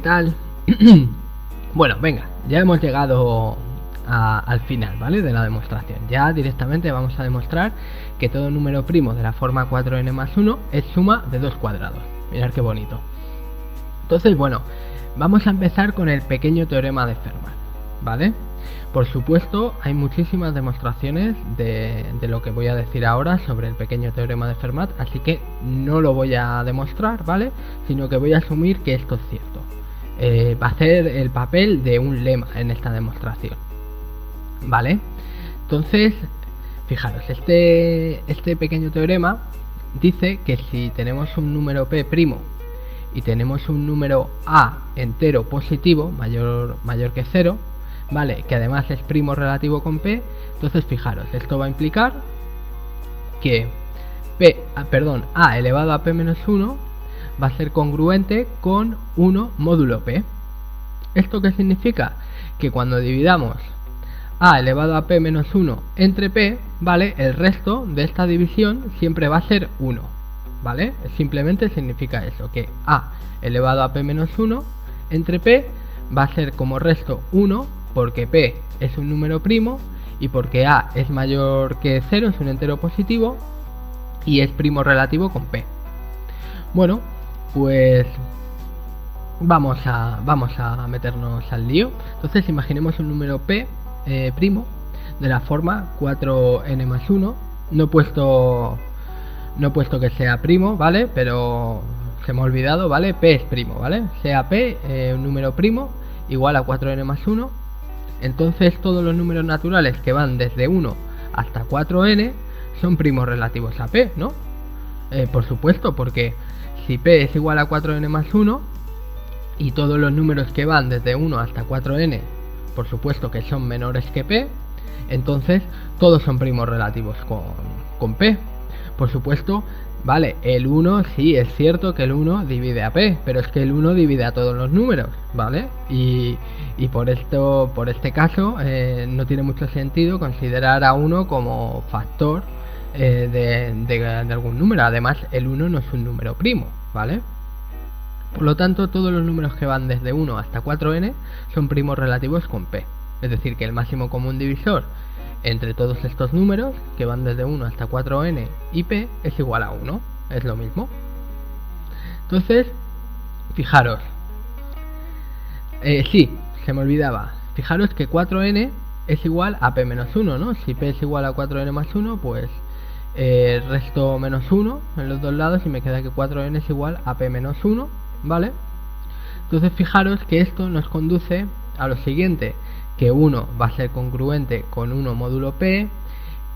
tal? Bueno, venga, ya hemos llegado al final, ¿vale? De la demostración. Ya directamente vamos a demostrar que todo número primo de la forma 4n más 1 es suma de dos cuadrados. Mirad qué bonito. Entonces, bueno, vamos a empezar con el pequeño teorema de Fermat, ¿vale? Por supuesto, hay muchísimas demostraciones de lo que voy a decir ahora sobre el pequeño teorema de Fermat, así que no lo voy a demostrar, ¿vale? Sino que voy a asumir que esto es cierto. Va a hacer el papel de un lema en esta demostración, ¿vale? Entonces, fijaros, este pequeño teorema dice que si tenemos un número p' y tenemos un número a entero positivo mayor que 0, ¿vale? Que además es primo relativo con p, entonces fijaros, esto va a implicar que a elevado a p menos 1 va a ser congruente con 1 módulo p. ¿Esto qué significa? Que cuando dividamos a elevado a p menos 1 entre p, ¿vale? El resto de esta división siempre va a ser 1, ¿vale? Simplemente significa eso, que a elevado a p menos 1 entre p va a ser como resto 1, porque p es un número primo y porque a es mayor que 0, es un entero positivo y es primo relativo con p. Bueno, pues vamos a meternos al lío. Entonces imaginemos un número p primo de la forma 4n más 1. No he puesto que sea primo, ¿vale? Pero se me ha olvidado, ¿vale? P es primo, ¿vale? Sea p un número primo igual a 4n más 1. Entonces todos los números naturales que van desde 1 hasta 4n son primos relativos a p, ¿no? Por supuesto, porque si p es igual a 4n más 1 y todos los números que van desde 1 hasta 4n, por supuesto que son menores que p, entonces todos son primos relativos con p. Por supuesto, vale, el 1 sí es cierto que el 1 divide a p, pero es que el 1 divide a todos los números, ¿vale? Y por este caso no tiene mucho sentido considerar a 1 como factor de algún número. Además, el 1 no es un número primo, ¿vale? Por lo tanto, todos los números que van desde 1 hasta 4n son primos relativos con p. Es decir, que el máximo común divisor entre todos estos números que van desde 1 hasta 4n y p es igual a 1. Es lo mismo. Entonces, fijaros. Sí, se me olvidaba. Fijaros que 4n es igual a p menos 1, ¿no? Si p es igual a 4n más 1, pues resto menos 1 en los dos lados y me queda que 4n es igual a p menos 1, ¿vale? Entonces fijaros que esto nos conduce a lo siguiente, que 1 va a ser congruente con 1 módulo p,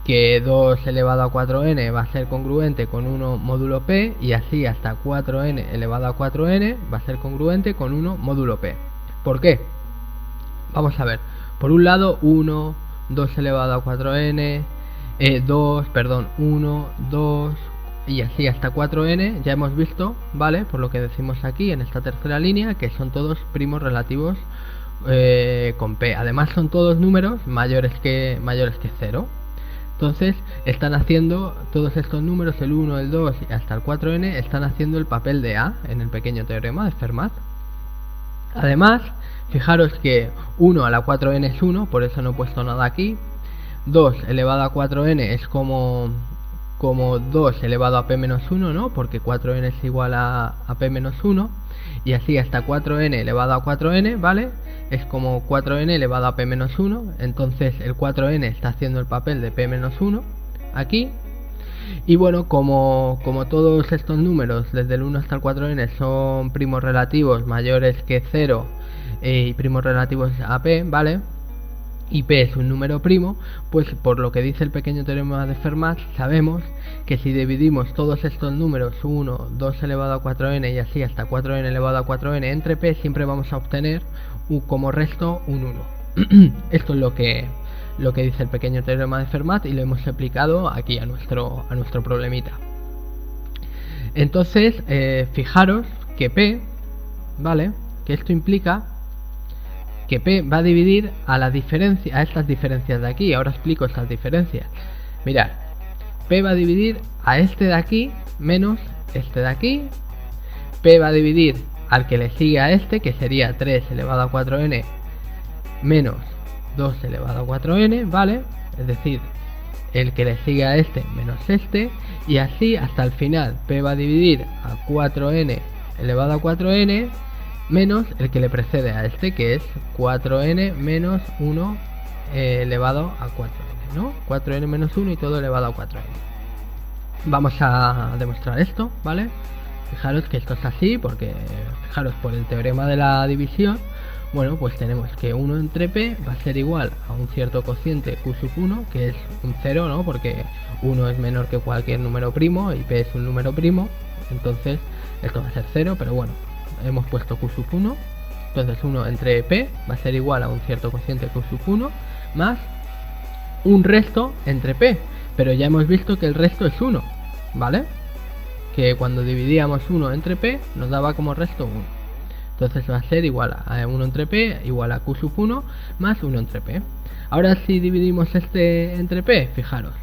que 2 elevado a 4n va a ser congruente con 1 módulo p, y así hasta 4n elevado a 4n va a ser congruente con 1 módulo p. ¿Por qué? Vamos a ver. Por un lado 1, 2 elevado a 4n, 1, 2 y así hasta 4n, ya hemos visto, ¿vale? Por lo que decimos aquí en esta tercera línea, que son todos primos relativos con p. Además son todos números mayores que 0. Entonces están haciendo todos estos números, el 1, el 2 y hasta el 4n, están haciendo el papel de a en el pequeño teorema de Fermat. Además, fijaros que 1 a la 4n es 1, por eso no he puesto nada aquí. 2 elevado a 4n es como 2 elevado a p menos 1, ¿no? Porque 4n es igual a p menos 1. Y así hasta 4n elevado a 4n, ¿vale? Es como 4n elevado a p menos 1. Entonces el 4n está haciendo el papel de p menos 1 aquí. Y bueno, como todos estos números desde el 1 hasta el 4n son primos relativos mayores que 0 y primos relativos a p, ¿vale? Y p es un número primo, pues por lo que dice el pequeño teorema de Fermat, sabemos que si dividimos todos estos números 1, 2 elevado a 4n y así hasta 4n elevado a 4n entre p, siempre vamos a obtener como resto un 1. Esto es lo que dice el pequeño teorema de Fermat y lo hemos aplicado aquí a nuestro problemita. Entonces, fijaros que p, ¿vale? Que esto implica que p va a dividir a estas diferencias de aquí. Ahora explico estas diferencias. Mirad, p va a dividir a este de aquí menos este de aquí. P va a dividir al que le sigue a este, que sería 3 elevado a 4n menos 2 elevado a 4n, ¿vale? Es decir, el que le sigue a este menos este, y así hasta el final. P va a dividir a 4n elevado a 4n menos el que le precede a este, que es 4n menos 1 elevado a 4n, ¿no? 4n menos 1 y todo elevado a 4n. Vamos a demostrar esto, ¿vale? Fijaros que esto es así porque, fijaros, por el teorema de la división, bueno, pues tenemos que 1 entre p va a ser igual a un cierto cociente q sub 1, que es un 0, ¿no? Porque 1 es menor que cualquier número primo y p es un número primo, entonces esto va a ser 0, pero bueno, hemos puesto q sub 1, entonces 1 entre p va a ser igual a un cierto cociente q sub 1 más un resto entre p, pero ya hemos visto que el resto es 1, ¿vale? Que cuando dividíamos 1 entre p nos daba como resto 1. Entonces va a ser igual a 1 entre p igual a q sub 1 más 1 entre p. Ahora si dividimos este entre p, fijaros,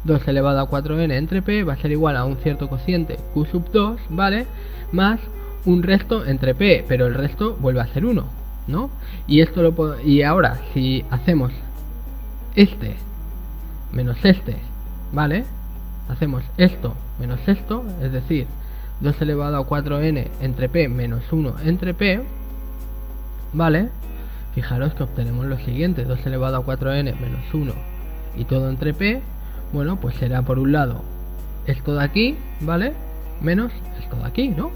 2 elevado a 4n entre p va a ser igual a un cierto cociente q sub 2, ¿vale? Más un resto entre p, pero el resto vuelve a ser 1, ¿no? Y ahora si hacemos este menos este, ¿vale? Hacemos esto menos esto, es decir, 2 elevado a 4n entre p menos 1 entre p, ¿vale? Fijaros que obtenemos lo siguiente, 2 elevado a 4n menos 1 y todo entre p, bueno, pues será por un lado esto de aquí, ¿vale? Menos esto de aquí, ¿no?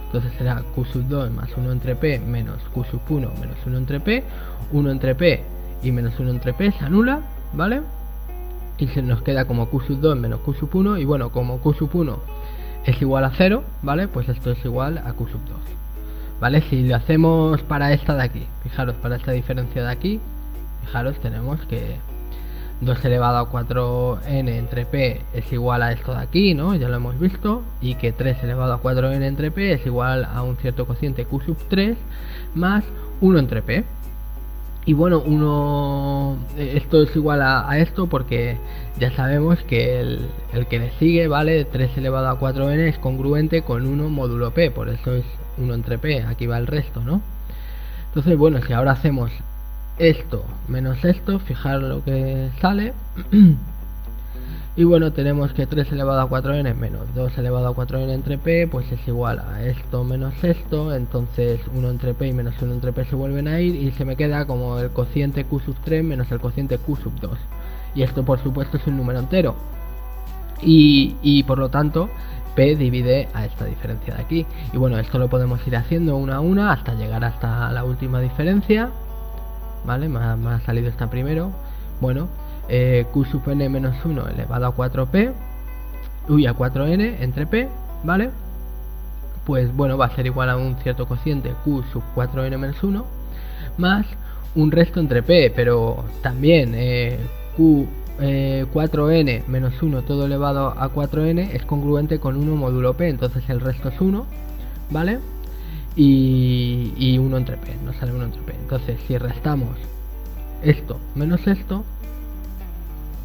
Entonces será q sub 2 más 1 entre p menos q sub 1 menos 1 entre p, 1 entre p y menos 1 entre p se anula, ¿vale? Y se nos queda como q sub 2 menos q sub 1, y bueno, como q sub 1 es igual a 0, ¿vale? Pues esto es igual a q sub 2, ¿vale? Si lo hacemos para esta de aquí, fijaros, para esta diferencia de aquí, fijaros, tenemos que 2 elevado a 4n entre p es igual a esto de aquí, ¿no? Ya lo hemos visto, y que 3 elevado a 4n entre p es igual a un cierto cociente q sub 3 más 1 entre p. Y bueno, esto es igual a esto porque ya sabemos que el que le sigue, ¿vale? 3 elevado a 4n es congruente con 1 módulo p, por eso es 1 entre p, aquí va el resto, ¿no? Entonces, bueno, si ahora hacemos esto menos esto, fijar lo que sale. Y bueno, tenemos que 3 elevado a 4n menos 2 elevado a 4n entre p, pues es igual a esto menos esto, entonces 1 entre p y menos 1 entre p se vuelven a ir y se me queda como el cociente q sub 3 menos el cociente q sub 2. Y esto por supuesto es un número entero. Y por lo tanto, p divide a esta diferencia de aquí. Y bueno, esto lo podemos ir haciendo una a una hasta llegar hasta la última diferencia. ¿Vale? Me ha salido esta primero. Bueno, q sub n menos 1 elevado a 4p, a 4n entre p, ¿vale? Pues bueno, va a ser igual a un cierto cociente q sub 4n menos 1 más un resto entre p, pero también q 4n menos 1 todo elevado a 4n es congruente con 1 módulo p, entonces el resto es 1, ¿vale? Y 1 entre p, nos sale 1 entre p. Entonces si restamos esto menos esto,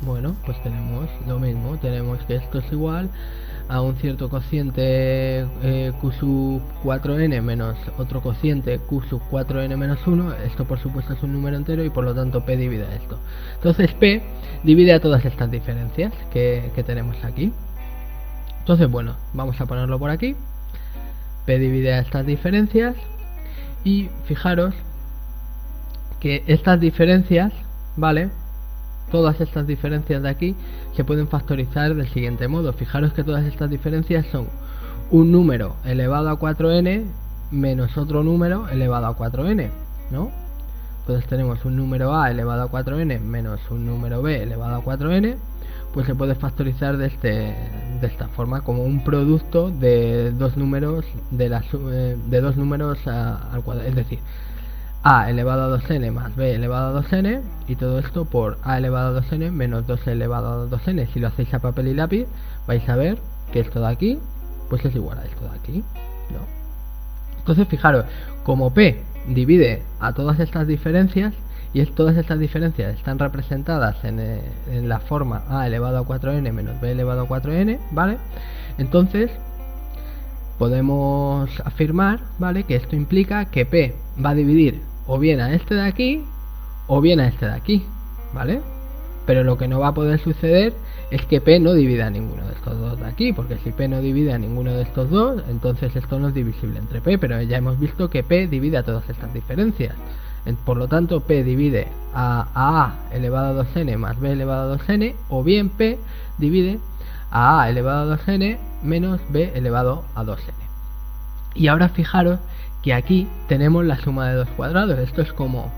bueno, pues tenemos lo mismo, tenemos que esto es igual a un cierto cociente q sub 4n menos otro cociente q sub 4n menos 1, esto por supuesto es un número entero y por lo tanto p divide a esto. Entonces p divide a todas estas diferencias que tenemos aquí. Entonces bueno, vamos a ponerlo por aquí, p divide a estas diferencias, y fijaros que estas diferencias, ¿vale? Todas estas diferencias de aquí se pueden factorizar del siguiente modo. Fijaros que todas estas diferencias son un número elevado a 4n menos otro número elevado a 4n, ¿no? Entonces tenemos un número a elevado a 4n menos un número b elevado a 4n, pues se puede factorizar de esta forma, como un producto de dos números al cuadrado, es decir, a elevado a 2n más b elevado a 2n, y todo esto por a elevado a 2n menos 2 elevado a 2n. Si lo hacéis a papel y lápiz vais a ver que esto de aquí pues es igual a esto de aquí, ¿no? Entonces fijaros, como p divide a todas estas diferencias, y todas estas diferencias están representadas en la forma a elevado a 4n menos b elevado a 4n, ¿vale? Entonces podemos afirmar, ¿vale?, que esto implica que P va a dividir o bien a este de aquí o bien a este de aquí, ¿vale? Pero lo que no va a poder suceder es que P no divida a ninguno de estos dos de aquí, porque si P no divide a ninguno de estos dos, entonces esto no es divisible entre P, pero ya hemos visto que P divide a todas estas diferencias. Por lo tanto, P divide a A elevado a 2n más B elevado a 2n, o bien P divide a elevado a 2n menos B elevado a 2n. Y ahora fijaros que aquí tenemos la suma de dos cuadrados. Esto es como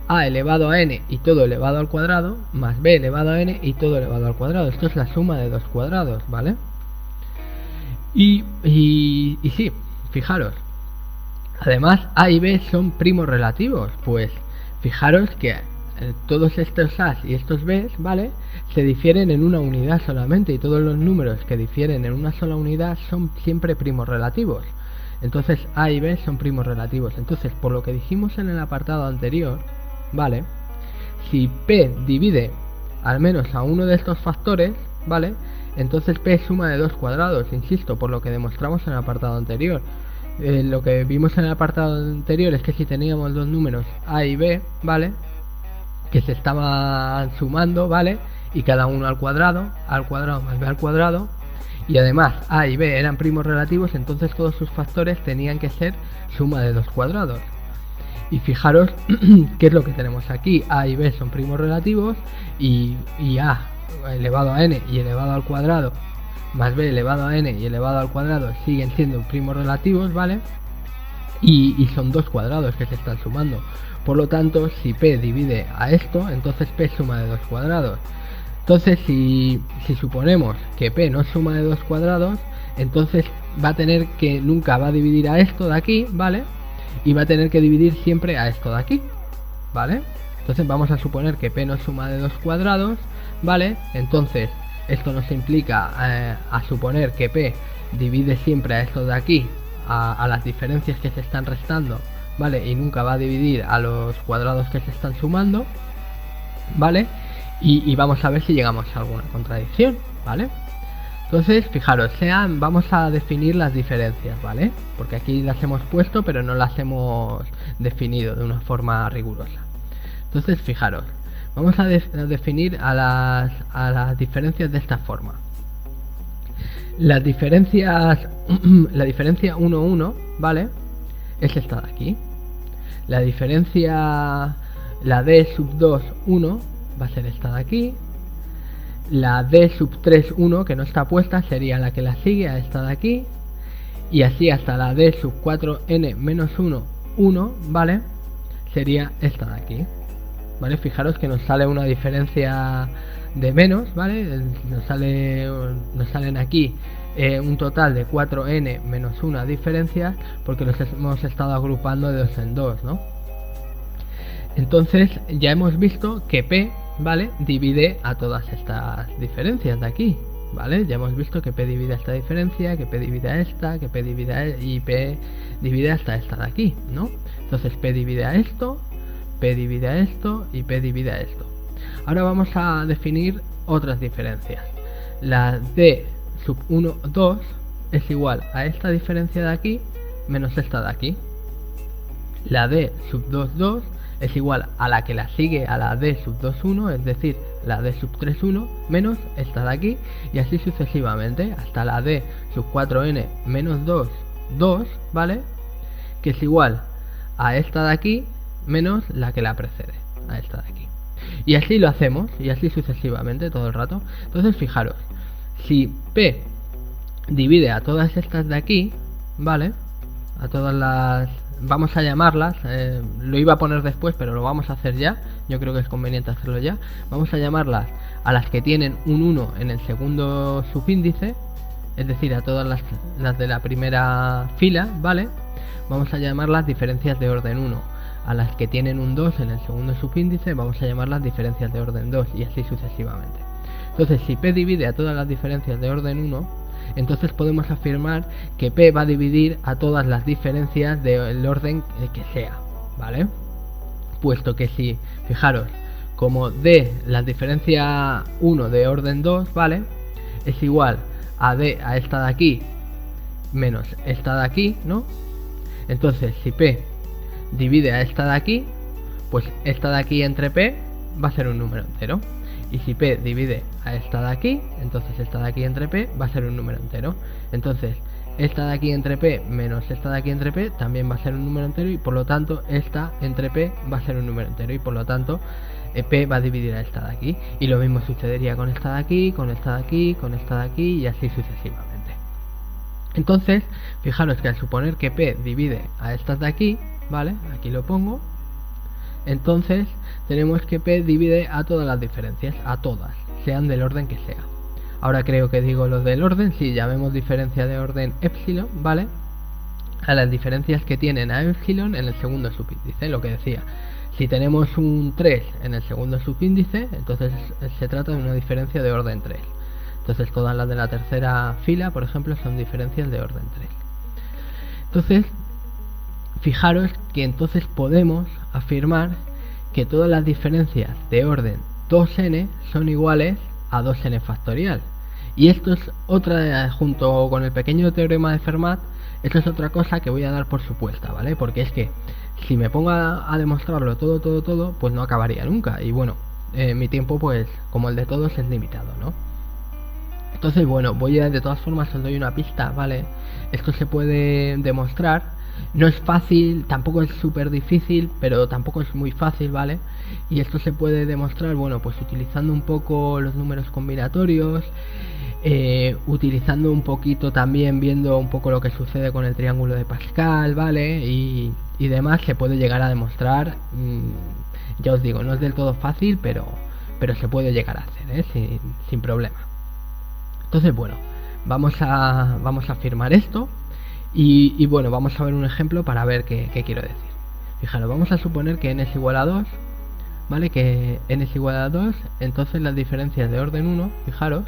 a elevado a n y todo elevado al cuadrado más b elevado a n y todo elevado al cuadrado. Esto es la suma de dos cuadrados, ¿vale? Y sí, fijaros, además a y b son primos relativos. Pues fijaros que todos estos a y estos b, ¿vale?, se difieren en una unidad solamente, y todos los números que difieren en una sola unidad son siempre primos relativos. Entonces a y b son primos relativos. Entonces, por lo que dijimos en el apartado anterior, ¿vale?, si P divide al menos a uno de estos factores, ¿vale?, entonces P es suma de dos cuadrados, insisto, por lo que demostramos en el apartado anterior. Lo que vimos en el apartado anterior es que si teníamos dos números a y b, ¿vale?, que se estaban sumando, ¿vale?, y cada uno al cuadrado más b al cuadrado, y además a y b eran primos relativos, entonces todos sus factores tenían que ser suma de dos cuadrados. Y fijaros qué es lo que tenemos aquí. A y b son primos relativos, y a elevado a n y elevado al cuadrado más b elevado a n y elevado al cuadrado siguen siendo primos relativos, ¿vale?, y son dos cuadrados que se están sumando. Por lo tanto, si P divide a esto, entonces P es suma de dos cuadrados. Entonces, si suponemos que P no es suma de dos cuadrados, entonces va a tener que nunca va a dividir a esto de aquí, ¿vale?, y va a tener que dividir siempre a esto de aquí, ¿vale? Entonces vamos a suponer que P no es suma de dos cuadrados, ¿vale? Entonces esto nos implica a suponer que P divide siempre a esto de aquí, a las diferencias que se están restando, ¿vale?, y nunca va a dividir a los cuadrados que se están sumando, ¿vale? Y vamos a ver si llegamos a alguna contradicción, ¿vale? Entonces, fijaros, vamos a definir las diferencias, ¿vale? Porque aquí las hemos puesto, pero no las hemos definido de una forma rigurosa. Entonces, fijaros, vamos a definir a las diferencias de esta forma. Las diferencias, la diferencia 1, 1, ¿vale?, es esta de aquí. La diferencia, la d sub 2, 1, va a ser esta de aquí. La d sub 3, 1, que no está puesta, sería la que la sigue a esta de aquí. Y así hasta la d sub 4n menos 1, 1, ¿vale?, sería esta de aquí, ¿vale? Fijaros que nos sale una diferencia de menos, ¿vale? Nos salen aquí un total de 4n menos 1 diferencias, porque los hemos estado agrupando de dos en dos, ¿no? Entonces ya hemos visto que P, ¿vale?, divide a todas estas diferencias de aquí, ¿vale? Ya hemos visto que P divide a esta diferencia, que P divide a esta, que P divide a y P divide hasta esta de aquí, ¿no? Entonces P divide a esto, P divide a esto y P divide a esto. Ahora vamos a definir otras diferencias. La D sub 1, 2 es igual a esta diferencia de aquí menos esta de aquí. La D sub 2, 2 es igual a la que la sigue a la D sub 2, 1, es decir, la D sub 3, 1 menos esta de aquí, y así sucesivamente hasta la D sub 4n menos 2, 2, ¿vale?, que es igual a esta de aquí menos la que la precede, a esta de aquí. Y así lo hacemos, y así sucesivamente todo el rato. Entonces fijaros, si P divide a todas estas de aquí, ¿vale?, a todas las, vamos a llamarlas, lo iba a poner después pero lo vamos a hacer ya, yo creo que es conveniente hacerlo ya. Vamos a llamarlas a las que tienen un 1 en el segundo subíndice, es decir, a todas las de la primera fila, ¿vale? Vamos a llamarlas diferencias de orden 1. A las que tienen un 2 en el segundo subíndice vamos a llamarlas diferencias de orden 2, y así sucesivamente. Entonces, si P divide a todas las diferencias de orden 1, entonces podemos afirmar que P va a dividir a todas las diferencias del orden que sea, ¿vale? Puesto que si, fijaros, como D, la diferencia 1 de orden 2, ¿vale?, es igual a D a esta de aquí menos esta de aquí, ¿no? Entonces si P divide a esta de aquí, pues esta de aquí entre P va a ser un número entero. Y si P divide a esta de aquí, entonces esta de aquí entre P va a ser un número entero. Entonces esta de aquí entre P menos esta de aquí entre P también va a ser un número entero, y por lo tanto esta entre P va a ser un número entero, y por lo tanto P va a dividir a esta de aquí. Y lo mismo sucedería con esta de aquí, con esta de aquí, con esta de aquí, y así sucesivamente. Entonces, fijaros que al suponer que P divide a estas de aquí, ¿vale? Aquí lo pongo. Entonces, tenemos que P divide a todas las diferencias, a todas, sean del orden que sea. Ahora creo que digo lo del orden, sí, llamemos diferencia de orden epsilon, ¿vale? A las diferencias que tienen a epsilon en el segundo subíndice, lo que decía. Si tenemos un 3 en el segundo subíndice, entonces se trata de una diferencia de orden 3. Entonces todas las de la tercera fila, por ejemplo, son diferencias de orden 3. Entonces, fijaros que entonces podemos afirmar que todas las diferencias de orden 2n son iguales a 2n factorial. Y esto es otra, junto con el pequeño teorema de Fermat, esto es otra cosa que voy a dar por supuesta, ¿vale? Porque es que si me pongo a demostrarlo todo, pues no acabaría nunca. Y bueno, mi tiempo, pues como el de todos, es limitado, ¿no? Entonces, bueno, voy a, de todas formas, os doy una pista, ¿vale? Esto se puede demostrar. No es fácil, tampoco es súper difícil, pero tampoco es muy fácil, ¿vale? Y esto se puede demostrar, bueno, pues utilizando un poco los números combinatorios, utilizando un poquito también, viendo un poco lo que sucede con el triángulo de Pascal, ¿vale? Y demás, se puede llegar a demostrar. Ya os digo, no es del todo fácil, pero se puede llegar a hacer, sin problema. Entonces, bueno, vamos a afirmar esto. Y bueno, vamos a ver un ejemplo para ver qué quiero decir. Fijaros, vamos a suponer que n es igual a 2, ¿vale? Que n es igual a 2, entonces las diferencias de orden 1, fijaros.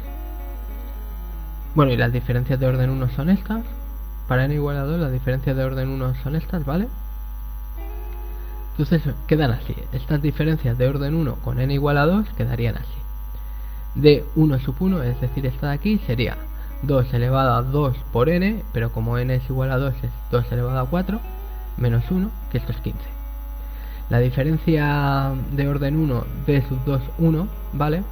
Bueno, y las diferencias de orden 1 son estas. Para n igual a 2, las diferencias de orden 1 son estas, ¿vale? Entonces quedan así. Estas diferencias de orden 1 con n igual a 2 quedarían así. De 1 sub 1, es decir, esta de aquí, sería 2 elevado a 2 por n, pero como n es igual a 2 es 2 elevado a 4, menos 1, que esto es 15. La diferencia de orden 1 de sub 2, 1, ¿vale?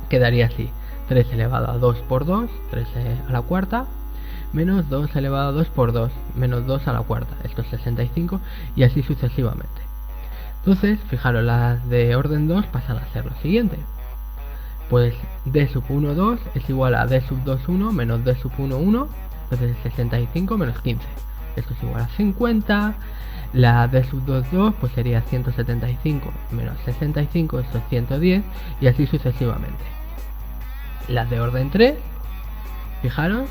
Quedaría así. 3 elevado a 2 por 2, 3 a la cuarta, menos 2 elevado a 2 por 2, menos 2 a la cuarta, esto es 65, y así sucesivamente. Entonces, fijaros, las de orden 2 pasan a ser lo siguiente. Pues d sub 1, 2 es igual a d sub 2, 1 menos d sub 1, 1, entonces 65 menos 15. Esto es igual a 50. La d sub 2, 2 pues sería 175 menos 65, esto es 110, y así sucesivamente. Las de orden 3, fijaros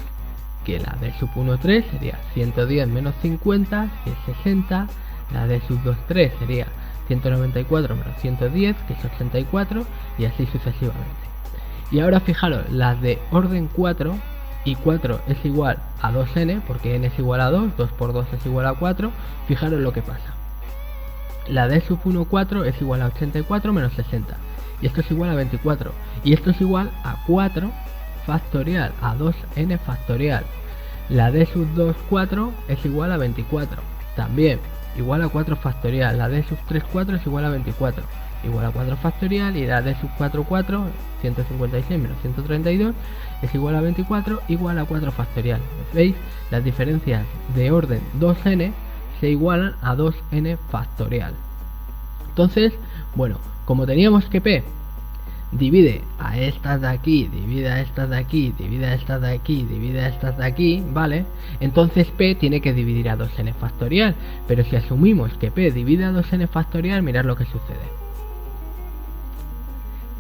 que la d sub 1, 3 sería 110 menos 50, que es 60. La d sub 2, 3 sería 194 menos 110, que es 84, y así sucesivamente. Y ahora fijaros, las de orden 4, y 4 es igual a 2n, porque n es igual a 2, 2 por 2 es igual a 4, fijaros lo que pasa. La d sub 1, 4 es igual a 84 menos 60, y esto es igual a 24, y esto es igual a 4 factorial, a 2n factorial. La d sub 2, 4 es igual a 24, también igual a 4 factorial. La d sub 3, 4 es igual a 24, igual a 4 factorial, y la d sub 4, 4, 156 menos 132 es igual a 24, igual a 4 factorial. ¿Veis? Las diferencias de orden 2n se igualan a 2n factorial. Entonces, bueno, como teníamos que P divide a estas de aquí, divide a estas de aquí, divide a estas de aquí, divide a estas de aquí, ¿vale? Entonces P tiene que dividir a 2n factorial. Pero si asumimos que P divide a 2n factorial, mirad lo que sucede.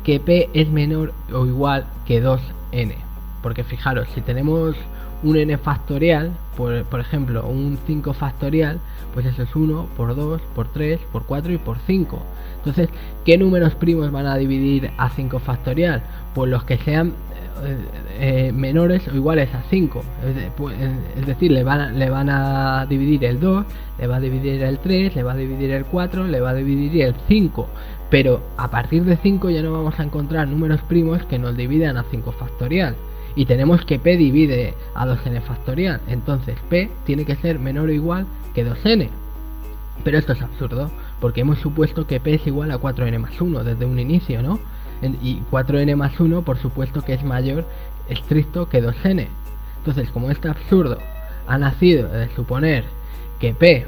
Que P es menor o igual que 2n. Porque fijaros, si tenemos un n factorial, por ejemplo un 5 factorial, pues eso es 1 por 2 por 3 por 4 y por 5. Entonces, ¿qué números primos van a dividir a 5 factorial? Pues los que sean menores o iguales a 5. Es decir, le van a dividir el 2, le va a dividir el 3, le va a dividir el 4, le va a dividir el 5. Pero a partir de 5 ya no vamos a encontrar números primos que nos dividan a 5 factorial. y tenemos que p divide a 2n factorial, entonces p tiene que ser menor o igual que 2n. Pero esto es absurdo, porque hemos supuesto que p es igual a 4n más 1 desde un inicio, ¿no? Y 4n más 1 por supuesto que es mayor estricto que 2n. Entonces, como este absurdo ha nacido de suponer que p,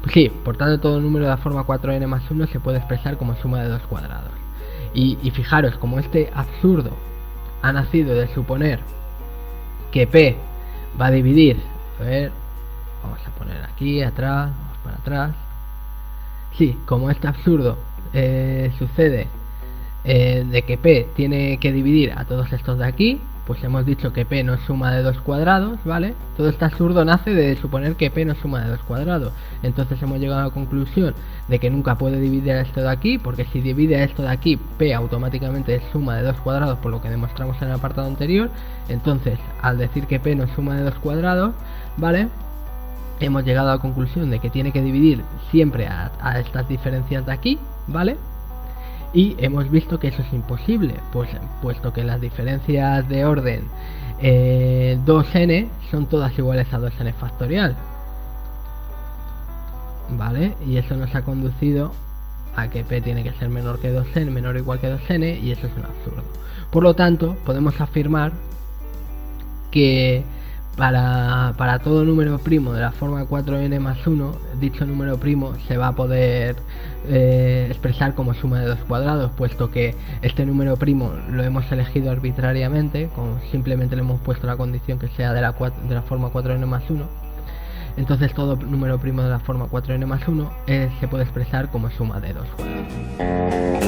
pues sí, por tanto todo número de la forma 4n más 1 se puede expresar como suma de 2 cuadrados. Y fijaros, como este absurdo ha nacido de suponer que p va a dividir, a ver, vamos a poner aquí atrás, vamos para atrás. Sí, como este absurdo sucede de que p tiene que dividir a todos estos de aquí, pues hemos dicho que p no es suma de 2 cuadrados, ¿vale? Todo este absurdo nace de suponer que p no es suma de 2 cuadrados. Entonces hemos llegado a la conclusión de que nunca puede dividir a esto de aquí, porque si divide a esto de aquí, p automáticamente es suma de 2 cuadrados, por lo que demostramos en el apartado anterior. Entonces, al decir que p no es suma de 2 cuadrados, ¿vale?, hemos llegado a la conclusión de que tiene que dividir siempre a estas diferencias de aquí, ¿vale? Y hemos visto que eso es imposible, pues puesto que las diferencias de orden 2n son todas iguales a 2n factorial, ¿vale? Y eso nos ha conducido a que p tiene que ser menor que 2n, menor o igual que 2n, y eso es un absurdo. Por lo tanto, podemos afirmar que para todo número primo de la forma 4n más 1, dicho número primo se va a poder expresar como suma de 2 cuadrados, puesto que este número primo lo hemos elegido arbitrariamente, como simplemente le hemos puesto la condición que sea de la forma 4n más 1. Entonces todo número primo de la forma 4n más 1 se puede expresar como suma de 2 cuadrados.